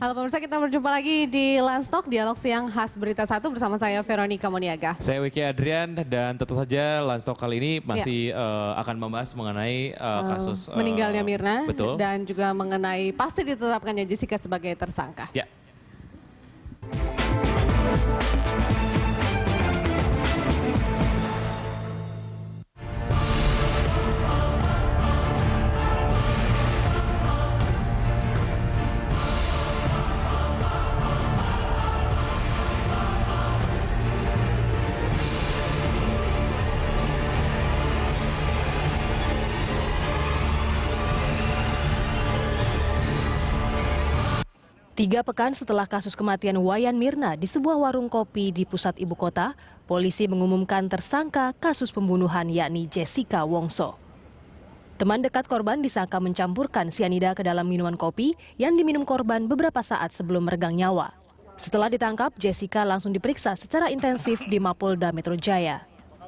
Halo pemirsa, kita berjumpa lagi di Lunch Talk, dialog siang khas Berita 1 bersama saya Veronica Moniaga. Saya Wiki Adrian dan tentu saja Lunch Talk kali ini masih akan membahas mengenai kasus meninggalnya Mirna. Betul. Dan juga mengenai pasti ditetapkannya Jessica sebagai tersangka. Ya. Tiga pekan setelah kasus kematian Wayan Mirna di sebuah warung kopi di pusat ibu kota, polisi mengumumkan tersangka kasus pembunuhan yakni Jessica Wongso. Teman dekat korban disangka mencampurkan sianida ke dalam minuman kopi yang diminum korban beberapa saat sebelum meregang nyawa. Setelah ditangkap, Jessica langsung diperiksa secara intensif di Mapolda Metro Jaya.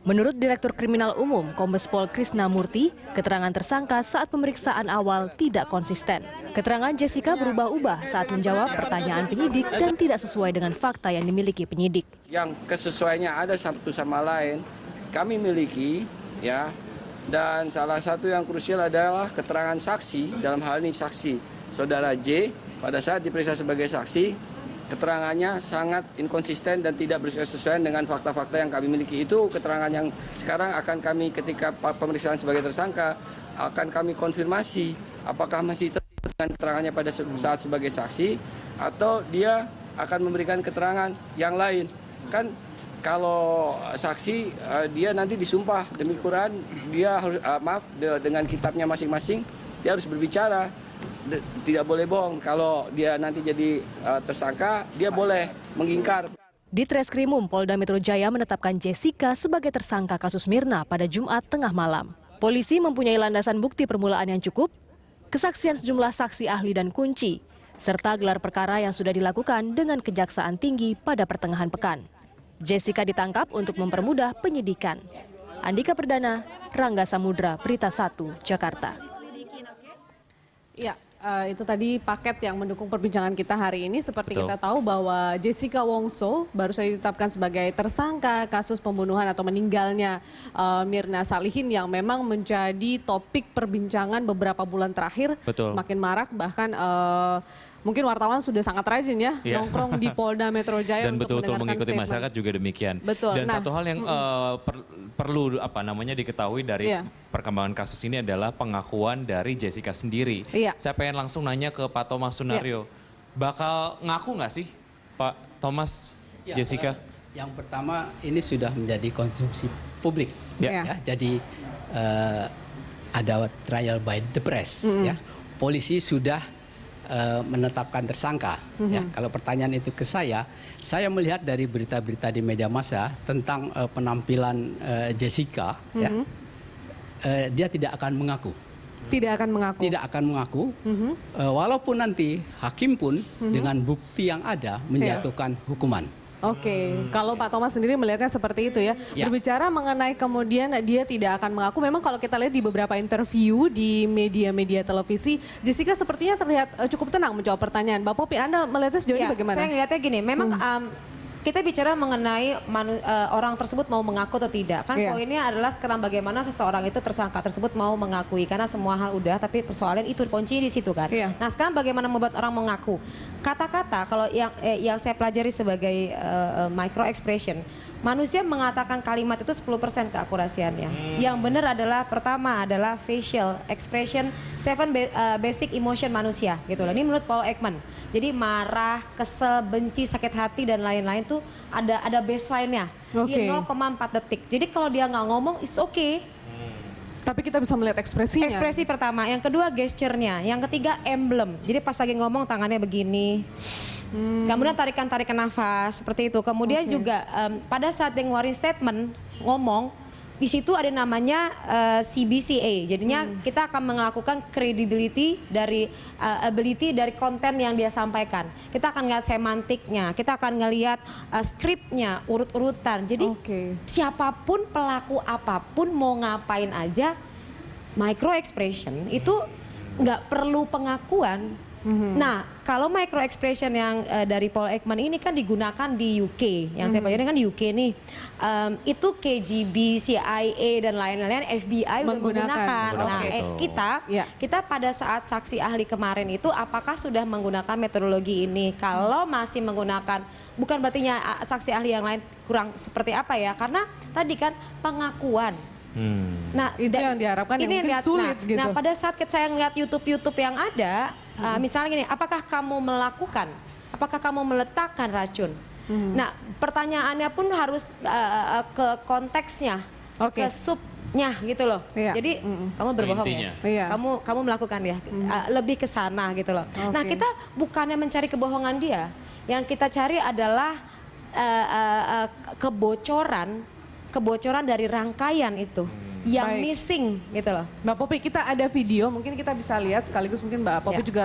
Menurut Direktur Kriminal Umum Kombes Pol Krisna Murty, keterangan tersangka saat pemeriksaan awal tidak konsisten. Keterangan Jessica berubah-ubah saat menjawab pertanyaan penyidik dan tidak sesuai dengan fakta yang dimiliki penyidik. Yang kesesuaiannya ada satu sama lain, kami miliki, ya. Dan salah satu yang krusial adalah keterangan saksi, dalam hal ini saksi Saudara J, pada saat diperiksa sebagai saksi, keterangannya sangat inkonsisten dan tidak bersesuaian dengan fakta-fakta yang kami miliki. Itu keterangan yang sekarang akan kami ketika pemeriksaan sebagai tersangka akan kami konfirmasi apakah masih dengan keterangannya pada saat sebagai saksi atau dia akan memberikan keterangan yang lain. Kan kalau saksi dia nanti disumpah demi Quran, dia harus dengan kitabnya masing-masing dia harus berbicara. Tidak boleh bohong. Kalau dia nanti jadi tersangka, dia boleh mengingkar. Di Treskrimum Polda Metro Jaya menetapkan Jessica sebagai tersangka kasus Mirna pada Jumat tengah malam. Polisi mempunyai landasan bukti permulaan yang cukup, kesaksian sejumlah saksi ahli dan kunci, serta gelar perkara yang sudah dilakukan dengan Kejaksaan Tinggi pada pertengahan pekan. Jessica ditangkap untuk mempermudah penyidikan. Andika Perdana, Rangga Samudra, Berita 1, Jakarta. Ya, itu tadi paket yang mendukung perbincangan kita hari ini. Seperti Betul. kita tahu bahwa Jessica Wongso baru saja ditetapkan sebagai tersangka kasus pembunuhan atau meninggalnya Mirna Salihin yang memang menjadi topik perbincangan beberapa bulan terakhir. Betul. Semakin marak, bahkan mungkin wartawan sudah sangat rajin ya nongkrong di Polda Metro Jaya Dan untuk betul-betul mengikuti statement. masyarakat juga demikian. Betul. Dan Nah, satu hal yang perlu diketahui dari perkembangan kasus ini adalah pengakuan dari Jessica sendiri. Iya. Saya pengen langsung nanya ke Pak Thomas Sunario, bakal ngaku nggak sih Pak Thomas Jessica? Yang pertama ini sudah menjadi konsumsi publik, Ya. jadi ada trial by the press, ya. Polisi sudah menetapkan tersangka. Ya. Kalau pertanyaan itu ke saya melihat dari berita-berita di media massa tentang penampilan Jessica, ya, dia tidak akan mengaku. Tidak akan mengaku. Tidak akan mengaku, walaupun nanti hakim pun dengan bukti yang ada menjatuhkan hukuman. Oke, kalau Pak Thomas sendiri melihatnya seperti itu ya. Berbicara mengenai kemudian dia tidak akan mengaku, memang kalau kita lihat di beberapa interview di media-media televisi, Jessica sepertinya terlihat cukup tenang menjawab pertanyaan. Mbak Popi, Anda melihatnya sejauh ini bagaimana? Saya melihatnya gini, memang kita bicara mengenai orang tersebut mau mengaku atau tidak. Kan poinnya adalah sekarang bagaimana seseorang itu tersangka tersebut mau mengakui. Karena semua hal udah, tapi persoalan itu kunci di situ kan. Nah sekarang bagaimana membuat orang mengaku. Kata-kata kalau yang saya pelajari sebagai micro expression. Manusia mengatakan kalimat itu 10% keakurasiannya. Yang benar adalah pertama adalah facial expression, 7 basic emotion manusia gitu loh. Ini menurut Paul Ekman. Jadi marah, kesel, benci, sakit hati dan lain-lain tuh ada baseline-nya. Di 0,4 detik. Jadi kalau dia nggak ngomong it's okay. Tapi kita bisa melihat ekspresinya. Ekspresi pertama, yang kedua gesturnya, yang ketiga emblem. Jadi pas lagi ngomong tangannya begini. Kemudian tarikan nafas seperti itu. Kemudian juga pada saat dia ngeluarin statement ngomong, di situ ada namanya CBCA. Jadinya kita akan melakukan credibility dari ability dari konten yang dia sampaikan. Kita akan ngeliat semantiknya, kita akan ngeliat skripnya, urut-urutan. Jadi siapapun pelaku apapun mau ngapain aja, micro expression itu nggak perlu pengakuan. Nah, kalau micro expression yang dari Paul Ekman ini kan digunakan di UK, yang saya pelajari kan di UK nih, itu KGB, CIA dan lain-lain, FBI udah menggunakan. Nah, kita pada saat saksi ahli kemarin itu, apakah sudah menggunakan metodologi ini? Kalau masih menggunakan, bukan berarti saksi ahli yang lain kurang seperti apa ya? Karena tadi kan pengakuan. Nah, itu yang diharapkan yang mungkin sulit gitu. Nah, pada saat saya ngeliat YouTube yang ada, misalnya gini, apakah kamu meletakkan racun? Nah, pertanyaannya pun harus ke konteksnya, ke subnya gitu loh. Jadi kamu berbohong ya, kamu melakukan ya, lebih ke sana gitu loh. Nah, kita bukannya mencari kebohongan dia, yang kita cari adalah kebocoran dari rangkaian itu yang missing gitu loh. Mbak Popi, kita ada video, mungkin kita bisa lihat sekaligus mungkin Mbak Popi juga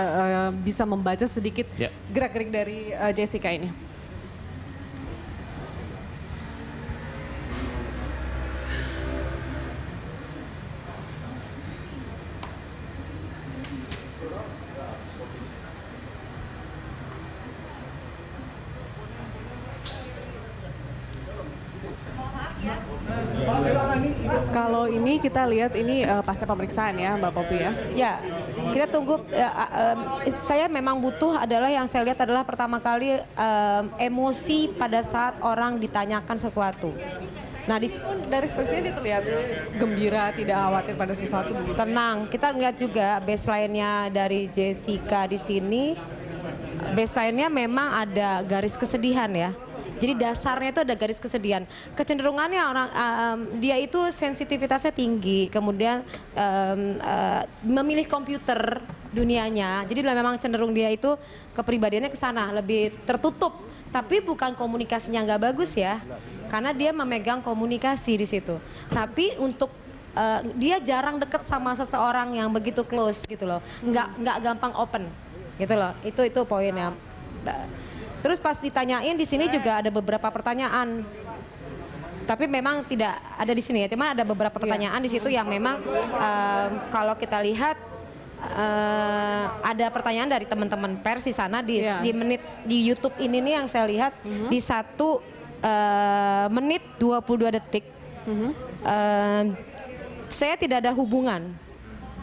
bisa membaca sedikit gerak-gerik dari Jessica ini. Kalau ini kita lihat ini pasca pemeriksaan ya Mbak Popi ya. Ya, kita tunggu. Saya memang butuh adalah yang saya lihat adalah pertama kali emosi pada saat orang ditanyakan sesuatu. Nah, dari ekspresinya dia terlihat gembira, tidak khawatir pada sesuatu begitu. Tenang, kita lihat juga baseline-nya dari Jessica di sini. Baseline-nya memang ada garis kesedihan ya. Jadi dasarnya itu ada garis kesedihan. Kecenderungannya orang dia itu sensitivitasnya tinggi, kemudian memilih komputer dunianya. Jadi memang cenderung dia itu kepribadiannya ke sana, lebih tertutup. Tapi bukan komunikasinya nggak bagus ya, karena dia memegang komunikasi di situ. Tapi untuk dia jarang deket sama seseorang yang begitu close gitu loh, nggak gampang open gitu loh. Itu poinnya. Terus pas ditanyain di sini juga ada beberapa pertanyaan, tapi memang tidak ada di sini ya. Cuman ada beberapa pertanyaan di situ yang memang kalau kita lihat ada pertanyaan dari teman-teman pers di sana di menit di YouTube ini nih yang saya lihat di 1 menit 22 detik. Saya tidak ada hubungan.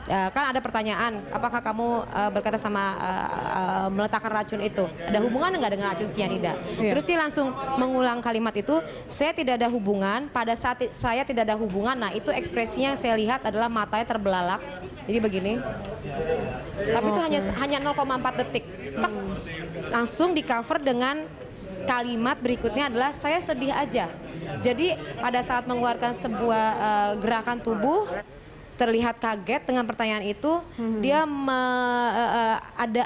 Kan ada pertanyaan, apakah kamu berkata sama meletakkan racun itu? Ada hubungan enggak dengan racun cyanida? Terus dia langsung mengulang kalimat itu, saya tidak ada hubungan, pada saat saya tidak ada hubungan, nah itu ekspresinya yang saya lihat adalah matanya terbelalak. Jadi begini. Tapi itu hanya 0,4 detik. Tek. Langsung di cover dengan kalimat berikutnya adalah saya sedih aja. Jadi pada saat mengeluarkan sebuah gerakan tubuh, terlihat kaget dengan pertanyaan itu, dia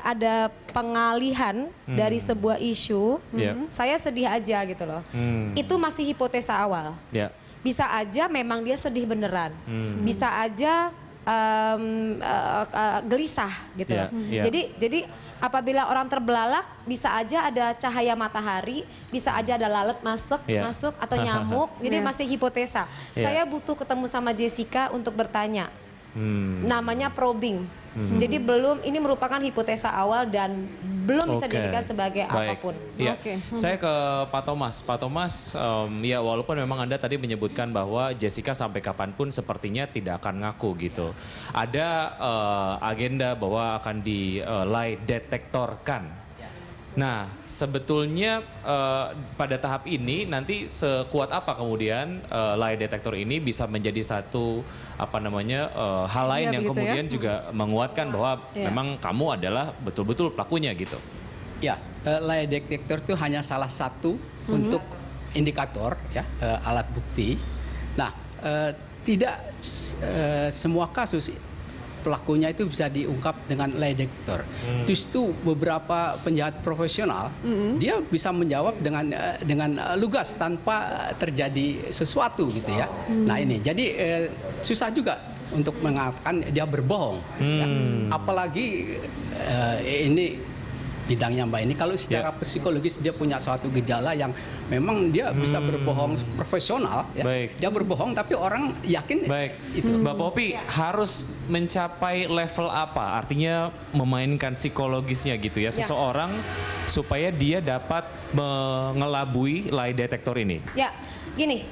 ada pengalihan dari sebuah isu, saya sedih aja gitu loh. Itu masih hipotesa awal. Bisa aja memang dia sedih beneran, bisa aja gelisah gitu loh. Jadi apabila orang terbelalak, bisa aja ada cahaya matahari, bisa aja ada lalat masuk atau nyamuk, jadi masih hipotesa. Saya butuh ketemu sama Jessica untuk bertanya. Namanya probing. Jadi ini merupakan hipotesa awal dan belum bisa dijadikan sebagai apapun. Ya. Saya ke Pak Thomas. Pak Thomas, ya walaupun memang Anda tadi menyebutkan bahwa Jessica sampai kapanpun sepertinya tidak akan ngaku gitu. Ada agenda bahwa akan di lie detektorkan. Nah, sebetulnya pada tahap ini nanti sekuat apa kemudian lie detector ini bisa menjadi satu hal lain yang kemudian juga menguatkan bahwa memang kamu adalah betul-betul pelakunya gitu. Ya, lie detector itu hanya salah satu untuk indikator ya, alat bukti. Nah, tidak semua kasus pelakunya itu bisa diungkap dengan lie detector. Justru beberapa penjahat profesional dia bisa menjawab dengan lugas tanpa terjadi sesuatu gitu ya. Nah ini jadi susah juga untuk mengatakan dia berbohong. Ya. Apalagi ini bidangnya Mbak ini. Kalau secara psikologis dia punya suatu gejala yang memang dia bisa berbohong profesional, ya. Baik. Dia berbohong tapi orang yakin itu. Mbak Popi harus mencapai level apa? Artinya memainkan psikologisnya gitu ya seseorang supaya dia dapat mengelabui lie detector ini. Ya, gini.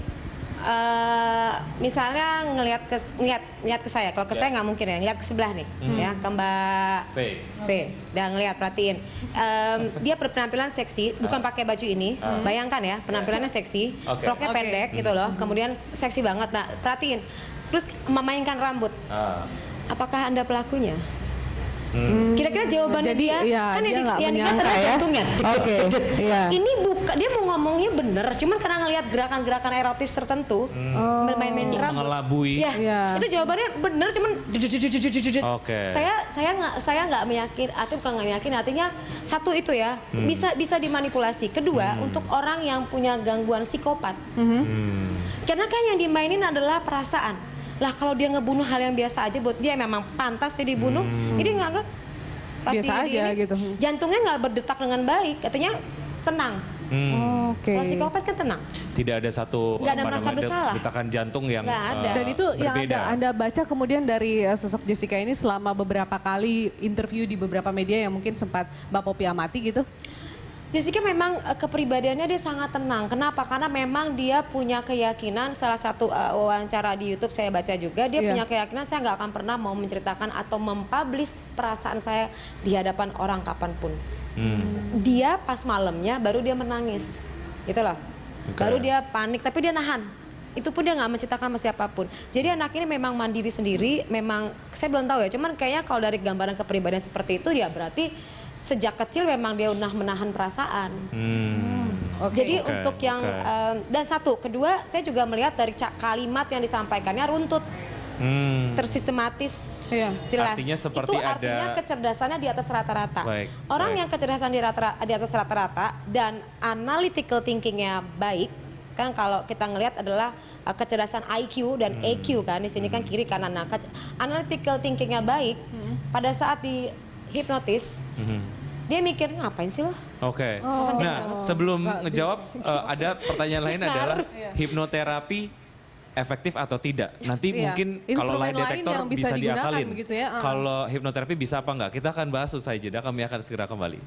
Misalnya ngelihat ke saya, kalau ke saya nggak mungkin ya, ngelihat ke sebelah nih, ya ke Mbak V, dan ngelihat perhatiin, dia berpenampilan seksi, bukan pakai baju ini, bayangkan ya, penampilannya seksi, roknya pendek gitu loh, kemudian seksi banget, nah perhatiin, terus memainkan rambut, apakah Anda pelakunya? Kira-kira jawabannya Jadi, dia kan dia nggak yang dilihat menyangka adalah ya. jantungnya. Ini bukan, dia mau ngomongnya bener, cuman karena ngelihat gerakan-gerakan erotis tertentu, bermain-main rambut. Mengelabui. Itu jawabannya bener, cuman Oke. saya nggak meyakin, atau bukan nggak meyakin, artinya satu itu ya bisa dimanipulasi. Kedua, untuk orang yang punya gangguan psikopat, karena kan yang dimainin adalah perasaan. Lah kalau dia ngebunuh hal yang biasa aja buat dia memang pantas dia dibunuh, jadi nganggap pasti Biasa aja gitu. Jantungnya nggak berdetak dengan baik, katanya tenang. Oke. Kalau psikopat kan tenang. Tidak ada satu Nggak ada merasa bersalah. detakan jantung yang Nggak ada. Dan itu yang berbeda. Anda baca kemudian dari sosok Jessica ini selama beberapa kali interview di beberapa media yang mungkin sempat Mbak Popi amati gitu? Jessica memang kepribadiannya dia sangat tenang. Kenapa? Karena memang dia punya keyakinan, salah satu wawancara di YouTube saya baca juga, dia punya keyakinan saya nggak akan pernah mau menceritakan atau mempublish perasaan saya di hadapan orang kapanpun. Dia pas malamnya baru dia menangis, gitu loh. Baru dia panik, tapi dia nahan. Itu pun dia nggak menceritakan sama siapapun. Jadi anak ini memang mandiri sendiri, memang saya belum tahu ya, cuman kayaknya kalau dari gambaran kepribadian seperti itu ya berarti sejak kecil memang dia udah menahan perasaan. Jadi untuk yang dan satu, kedua saya juga melihat dari kalimat yang disampaikannya runtut, tersistematis, jelas. Artinya seperti itu artinya kecerdasannya di atas rata-rata. Orang yang kecerdasan di atas rata-rata dan analytical thinkingnya baik, kan kalau kita ngelihat adalah kecerdasan IQ dan EQ kan di sini kan kiri kanan. Nah, analytical thinkingnya baik, pada saat di hipnotis, dia mikir ngapain sih lo? Oke. Nah, sebelum ngejawab ada pertanyaan lain adalah hipnoterapi efektif atau tidak? Nanti mungkin kalau lie detector yang bisa digunakan diakalin. begitu ya. Kalau hipnoterapi bisa apa enggak? Kita akan bahas usai jeda, kami akan segera kembali.